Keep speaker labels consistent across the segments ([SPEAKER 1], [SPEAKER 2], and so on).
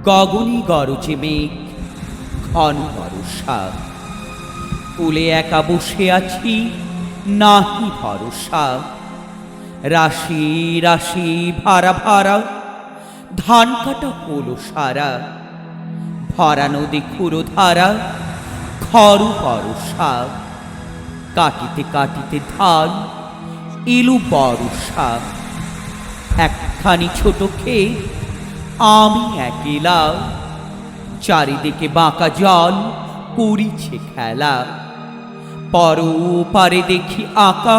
[SPEAKER 1] গগনে গরজে মেঘ, ঘন বরষা। কুলে একা বসে আছি, নাহি ভরসা। রাশি রাশি ভাড়া ভাড়া, ধান কাটা হলো সারা। ভরা নদী খুঁড়ো ধারা, খর বরষা। কাটিতে কাটিতে ধান, এলো বরষা। একখানি ছোট ক্ষেত, আমি একলা। চারিদিকে বাঁকা জল, করিছে খেলা। পরপারে দেখি আঁকা,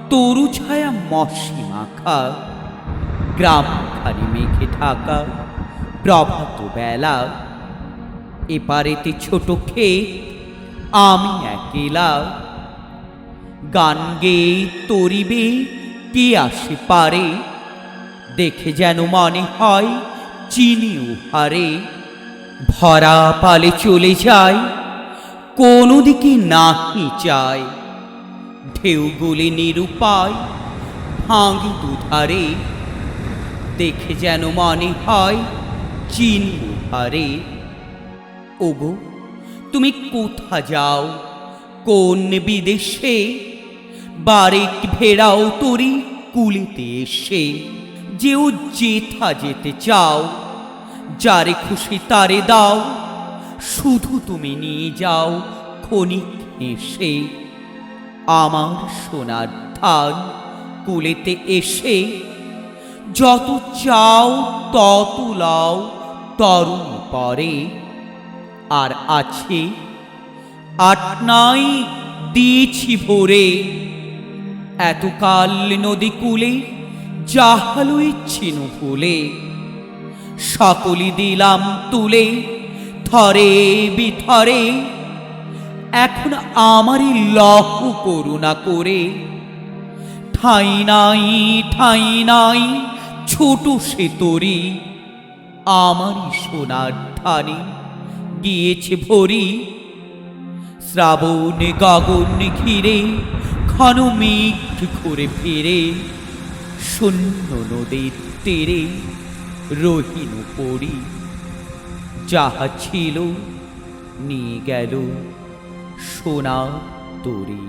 [SPEAKER 1] তরু ছায়া মশি মাখা। গ্রামখানি মেঘে ঢাকা, প্রভাত বেলা। এপারেতে ছোট ক্ষেত, আমি একলা। গান গেয়ে তরিবে কে আসে পারে, দেখে যেন মনে হয় চিনি উহারে। ভরা পালে চলে যায়, কোনো দিকে নাহি চায়। ঢেউগুলি নিরুপায়, ভাঙে দুধারে। দেখে যেন মনে হয় চিনি উহারে। ওগো, তুমি কোথা যাও, কোন বিদেশে? বারেক ভেড়াও তরি কুলিতে এসে। যেও যেথা যেতে চাও, যারে খুশি তারে দাও। শুধু তুমি নিয়ে যাও ক্ষণিক হেসে। আমার সোনার ধান কুলেতে এসে, যত চাও তত লাও তরুণ পরে। আর আছে ৮-৯ দিয়েছি ভরে। এতকাল নদী কূলে জাহালো ইচ্ছিন ভুলে। সকলি দিলাম তুলে, ধরে বিধরে। এখন আমারই লহ করুণা করে। ঠাঁই নাই ঠাঁই নাই, ছোট সে তরি। আমারই সোনার ধানে গিয়েছে ভরি। শ্রাবণ গগন ঘিরে, ঘন মেঘ ঘুরে ফিরে। শূন্য নদীর তীরে রহিনু পড়ি। যাহা ছিল নিয়ে গেল সোনার তরী।